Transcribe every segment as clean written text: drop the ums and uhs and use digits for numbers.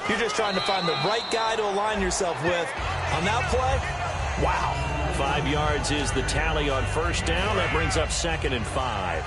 You're just trying to find the right guy to align yourself with. On that play, wow. 5 yards is the tally on first down. That brings up 2nd and 5.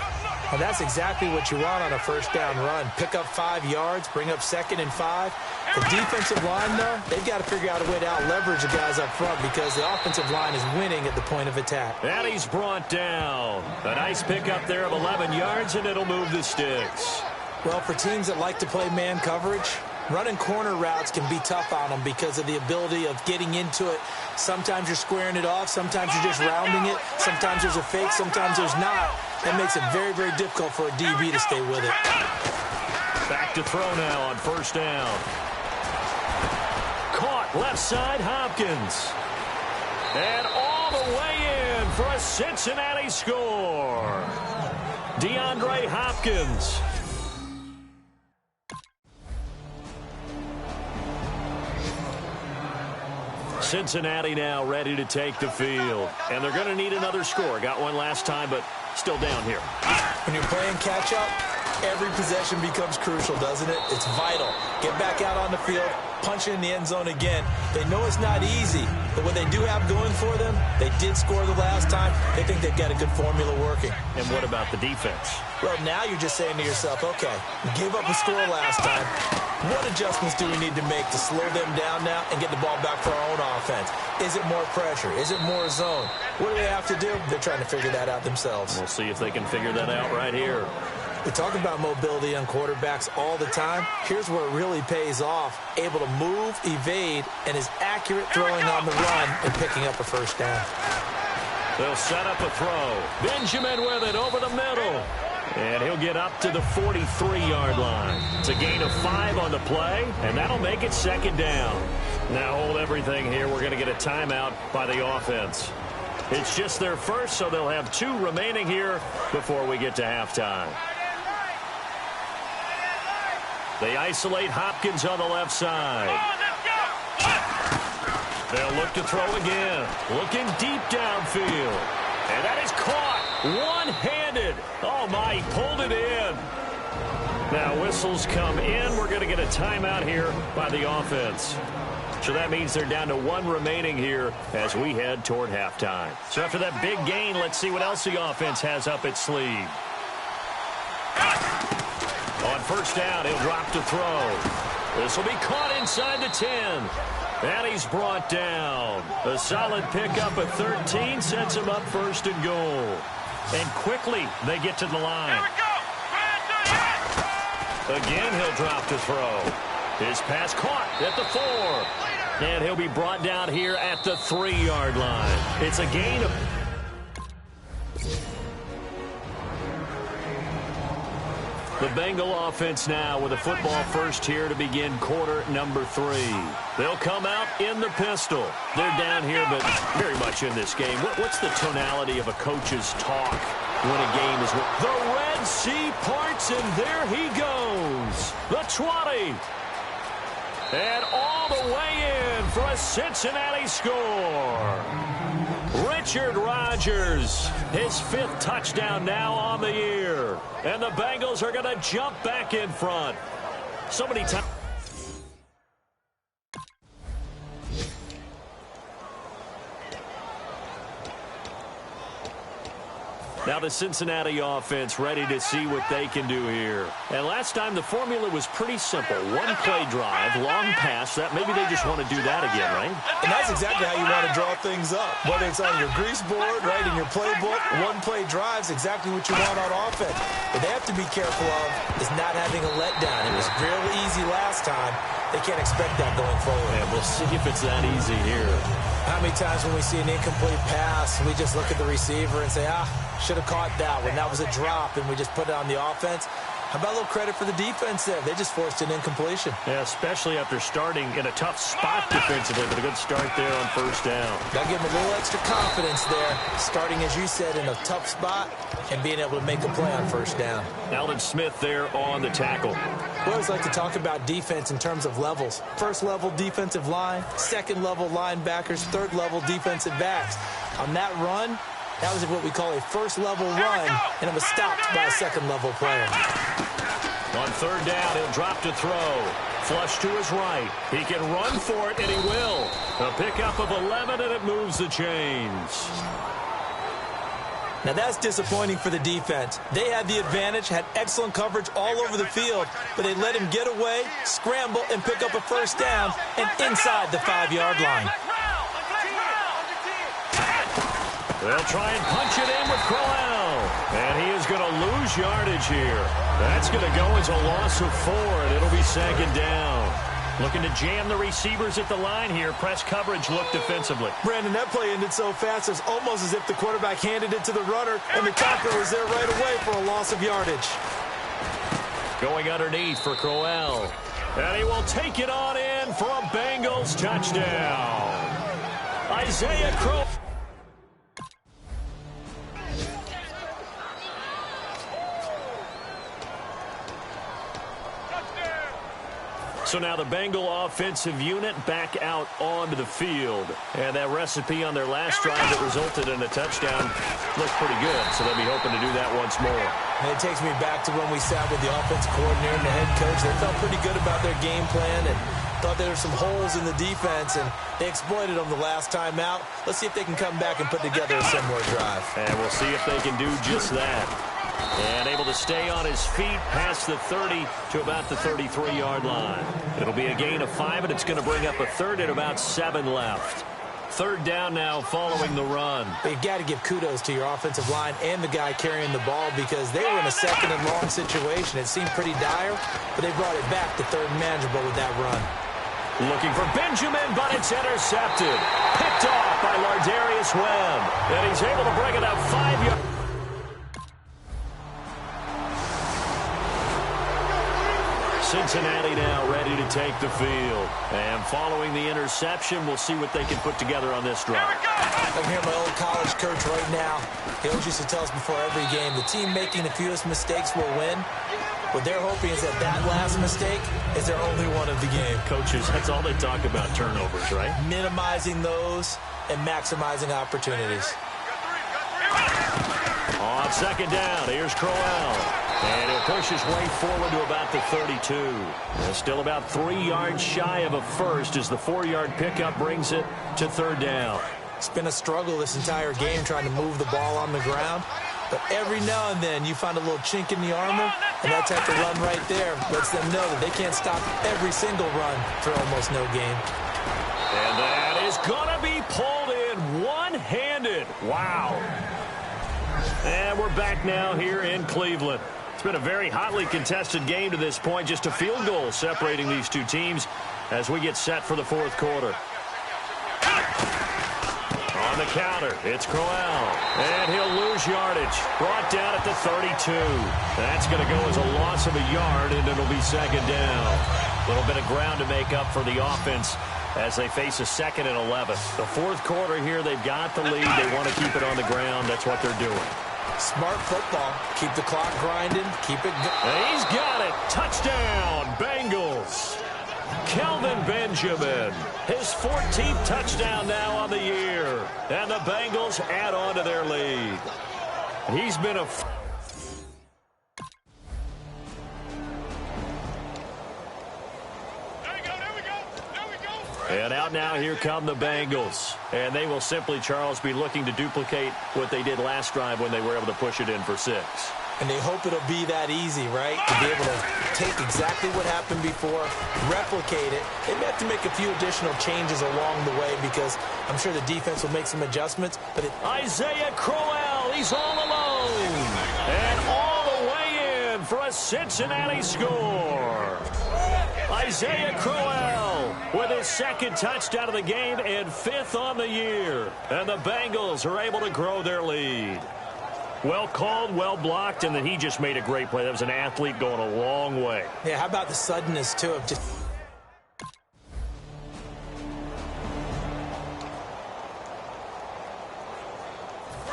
And that's exactly what you want on a first down run. Pick up 5 yards, bring up 2nd and 5. The defensive line, though, they've got to figure out a way to out-leverage the guys up front because the offensive line is winning at the point of attack. And he's brought down. A nice pickup there of 11 yards, and it'll move the sticks. Well, for teams that like to play man coverage, running corner routes can be tough on them because of the ability of getting into it. Sometimes you're squaring it off. Sometimes you're just rounding it. Sometimes there's a fake. Sometimes there's not. That makes it very, very difficult for a DB to stay with it. Back to throw now on first down. Caught left side, Hopkins. And all the way in for a Cincinnati score. DeAndre Hopkins. Cincinnati now ready to take the field. And they're going to need another score. Got one last time, but still down here. When you're playing catch-up, every possession becomes crucial, doesn't it? It's vital. Get back out on the field, punch it in the end zone again. They know it's not easy, but what they do have going for them, they did score the last time. They think they've got a good formula working. And what about the defense? Well, now you're just saying to yourself, okay, we gave up a score last time. What adjustments do we need to make to slow them down now and get the ball back for our own offense? Is it more pressure? Is it more zone? What do they have to do? They're trying to figure that out themselves. We'll see if they can figure that out right here. We talk about mobility on quarterbacks all the time. Here's where it really pays off. Able to move, evade, and is accurate throwing on the run and picking up a first down. They'll set up a throw. Benjamin with it over the middle. And he'll get up to the 43-yard line. It's a gain of 5 on the play, and that'll make it 2nd down. Now hold everything here. We're going to get a timeout by the offense. It's just their first, so they'll have 2 remaining here before we get to halftime. They isolate Hopkins on the left side. They'll look to throw again. Looking deep downfield. And that is caught one-handed. Oh, my, he pulled it in. Now whistles come in. We're going to get a timeout here by the offense. So that means they're down to 1 remaining here as we head toward halftime. So after that big gain, let's see what else the offense has up its sleeve. On first down, he'll drop to throw. This will be caught inside the 10. And he's brought down. A solid pickup at 13 sets him up 1st and goal. And quickly they get to the line. Again, he'll drop to throw. His pass caught at the 4. And he'll be brought down here at the 3-yard line. It's a gain of... The Bengal offense now with a football first here to begin quarter number 3. They'll come out in the pistol. They're down here, but very much in this game. What's the tonality of a coach's talk when a game is... The Red Sea parts, and there he goes. The 20. And all the way in for a Cincinnati score. Richard Rodgers, his 5th touchdown now on the year. And the Bengals are going to jump back in front. So many times. Now the Cincinnati offense ready to see what they can do here. And last time the formula was pretty simple. 1 play drive, long pass. That maybe they just want to do that again, right? And that's exactly how you want to draw things up. Whether it's on your grease board, right, in your playbook, 1 play drive is exactly what you want on offense. What they have to be careful of is not having a letdown. It was really easy last time. They can't expect that going forward. And we'll see if it's that easy here. How many times when we see an incomplete pass, we just look at the receiver and say, should have caught that one. That was a drop, and we just put it on the offense. How about a little credit for the defense there? They just forced an incompletion. Yeah, especially after starting in a tough spot defensively, but a good start there on first down. Got to give them a little extra confidence there, starting, as you said, in a tough spot and being able to make a play on first down. Alden Smith there on the tackle. We always like to talk about defense in terms of levels. First level defensive line, second level linebackers, third level defensive backs. On that run, that was what we call a first-level run, and it was stopped by a second-level player. On third down, he'll drop to throw. Flush to his right. He can run for it, and he will. A pickup of 11, and it moves the chains. Now that's disappointing for the defense. They had the advantage, had excellent coverage all over the field, but they let him get away, scramble, and pick up a first down, and inside the 5-yard line. They'll try and punch it in with Crowell. And he is going to lose yardage here. That's going to go as a loss of 4, and it'll be second down. Looking to jam the receivers at the line here. Press coverage look defensively. Brandon, that play ended so fast, it's almost as if the quarterback handed it to the runner, and the tackler was there right away for a loss of yardage. Going underneath for Crowell. And he will take it on in for a Bengals touchdown. Isaiah Crowell. So now the Bengal offensive unit back out onto the field. And that recipe on their last drive that resulted in a touchdown looked pretty good. So they'll be hoping to do that once more. And it takes me back to when we sat with the offensive coordinator and the head coach. They felt pretty good about their game plan and thought there were some holes in the defense, and they exploited them the last time out. Let's see if they can come back and put together a similar drive. And we'll see if they can do just that. And able to stay on his feet past the 30 to about the 33-yard line. It'll be a gain of 5, and it's going to bring up a third at about 7 left. Third down now following the run. But you've got to give kudos to your offensive line and the guy carrying the ball because they were in a second and long situation. It seemed pretty dire, but they brought it back to third and manageable with that run. Looking for Benjamin, but it's intercepted. Picked off by Lardarius Webb. And he's able to bring it up 5 yards. Cincinnati now ready to take the field. And following the interception, we'll see what they can put together on this drive. I can hear my old college coach right now. He always used to tell us before every game, the team making the fewest mistakes will win. What they're hoping is that last mistake is their only one of the game. Coaches, that's all they talk about, turnovers, right? Minimizing those and maximizing opportunities. On second down, here's Crowell. And he'll push his way forward to about the 32. And still about 3 yards shy of a first as the 4-yard pickup brings it to third down. It's been a struggle this entire game trying to move the ball on the ground. But every now and then you find a little chink in the armor, and that type of run right there lets them know that they can't stop every single run for almost no gain. And that is going to be pulled in one-handed. Wow. And we're back now here in Cleveland. It's been a very hotly contested game to this point. Just a field goal separating these two teams as we get set for the fourth quarter. On the counter, it's Crowell. And he'll lose yardage. Brought down at the 32. That's going to go as a loss of a yard, and it'll be second down. A little bit of ground to make up for the offense as they face a 2nd and 11. The fourth quarter here, they've got the lead. They want to keep it on the ground. That's what they're doing. Smart football. Keep the clock grinding. Keep it going. And he's got it. Touchdown, Bengals. Kelvin Benjamin, his 14th touchdown now on the year. And the Bengals add on to their lead. He's been a... And out now, here come the Bengals. And they will simply, Charles, be looking to duplicate what they did last drive when they were able to push it in for 6. And they hope it'll be that easy, right? To be able to take exactly what happened before, replicate it. They may have to make a few additional changes along the way because I'm sure the defense will make some adjustments. But Isaiah Crowell, he's all alone. And all the way in for a Cincinnati score. Isaiah Crowell with his 2nd touchdown of the game and 5th on the year. And the Bengals are able to grow their lead. Well called, well blocked, and then he just made a great play. That was an athlete going a long way. Yeah, how about the suddenness, too, of just...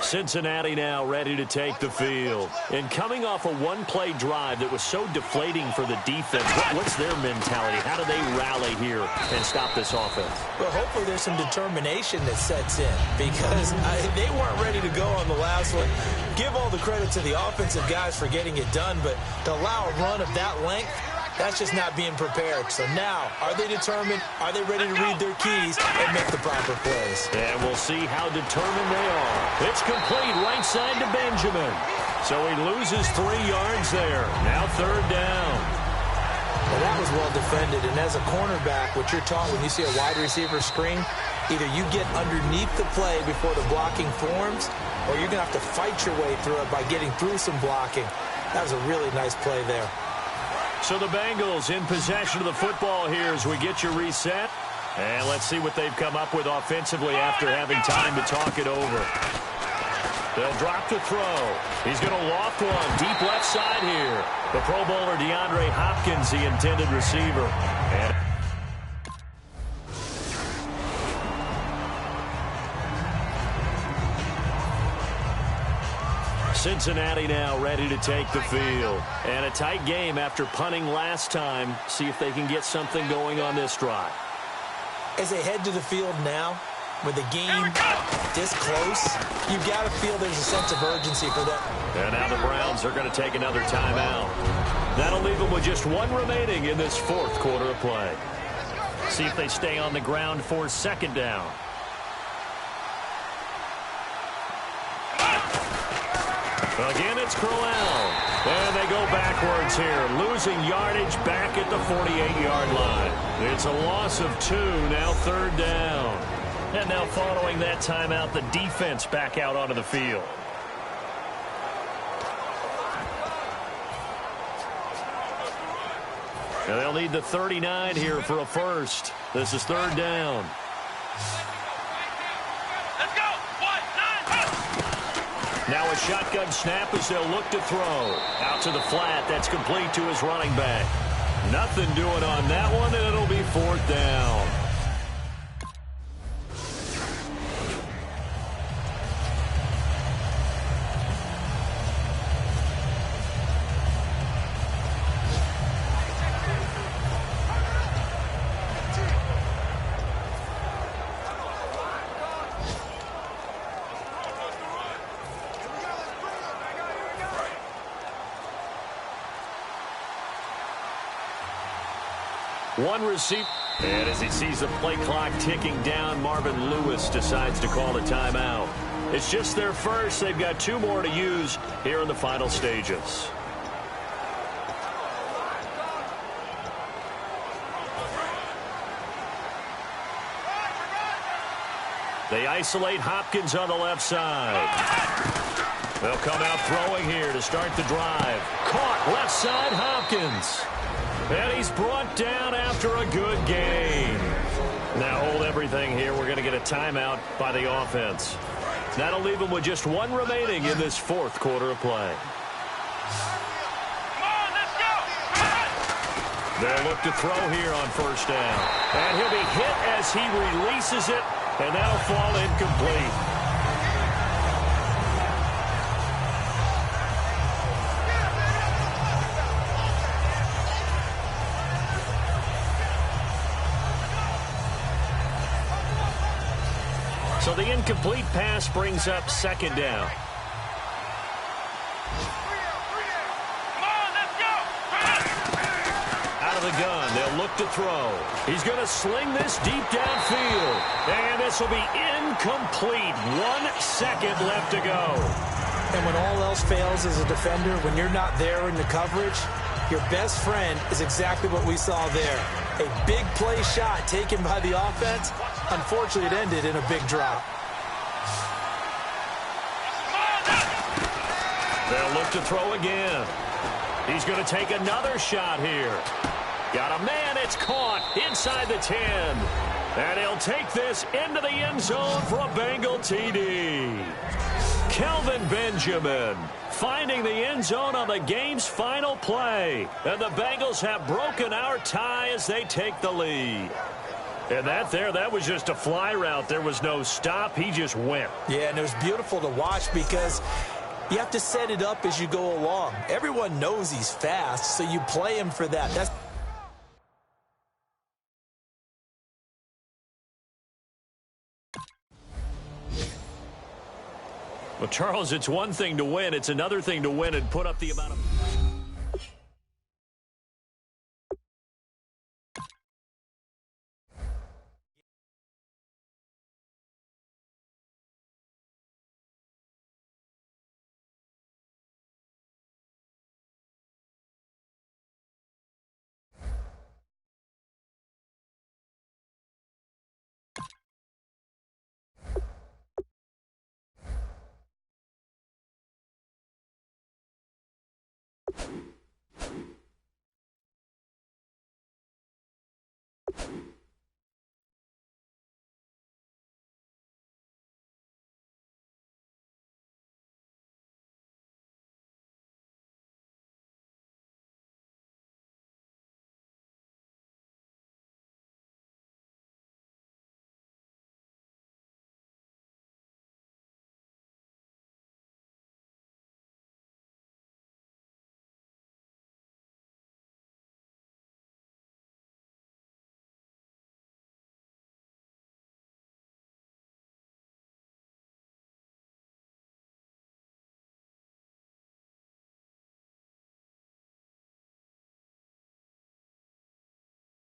Cincinnati now ready to take the field. And coming off a one-play drive that was so deflating for the defense, what's their mentality? How do they rally here and stop this offense? Well, hopefully there's some determination that sets in because they weren't ready to go on the last one. Give all the credit to the offensive guys for getting it done, but to allow a run of that length, that's just not being prepared. So now, are they determined? Are they ready to read their keys and make the proper plays? And we'll see how determined they are. It's complete right side to Benjamin. So he loses 3 yards there. Now 3rd down. Well, that was well defended. And as a cornerback, what you're taught when you see a wide receiver screen, either you get underneath the play before the blocking forms, or you're going to have to fight your way through it by getting through some blocking. That was a really nice play there. So the Bengals in possession of the football here as we get you reset. And let's see what they've come up with offensively after having time to talk it over. They'll drop to throw. He's going to loft one deep left side here. The Pro Bowler DeAndre Hopkins, the intended receiver. And Cincinnati now ready to take the field. And a tight game after punting last time. See if they can get something going on this drive. As they head to the field now, with the game this close, you've got to feel there's a sense of urgency for them. And now the Browns are going to take another timeout. That'll leave them with just 1 remaining in this 4th quarter of play. See if they stay on the ground for 2nd down. Again, it's Crowell. And they go backwards here, losing yardage back at the 48-yard line. It's a loss of 2, now 3rd down. And now following that timeout, the defense back out onto the field. And they'll need the 39 here for a first. This is 3rd down. Now a shotgun snap as they'll look to throw. Out to the flat. That's complete to his running back. Nothing doing on that one, and it'll be 4th down. One receiver. And as he sees the play clock ticking down, Marvin Lewis decides to call a timeout. It's just their first. They've got 2 more to use here in the final stages. They isolate Hopkins on the left side. They'll come out throwing here to start the drive. Caught left side Hopkins. And he's brought down after a good gain. Now hold everything here. We're going to get a timeout by the offense. That'll leave them with just 1 remaining in this 4th quarter of play. They'll look to throw here on 1st down. And he'll be hit as he releases it, and that'll fall incomplete. So the incomplete pass brings up 2nd down. Out of the gun, they'll look to throw. He's going to sling this deep downfield. And this will be incomplete. 1 second left to go. And when all else fails as a defender, when you're not there in the coverage, your best friend is exactly what we saw there. A big play shot taken by the offense. Unfortunately, it ended in a big drop. They'll look to throw again. He's going to take another shot here. Got a man. It's caught inside the 10. And he'll take this into the end zone for a Bengal TD. Kelvin Benjamin finding the end zone on the game's final play. And the Bengals have broken our tie as they take the lead. And that was just a fly route. There was no stop. He just went. Yeah, and it was beautiful to watch because you have to set it up as you go along. Everyone knows he's fast, so you play him for that. That's well, Charles, it's one thing to win. It's another thing to win and put up the amount of...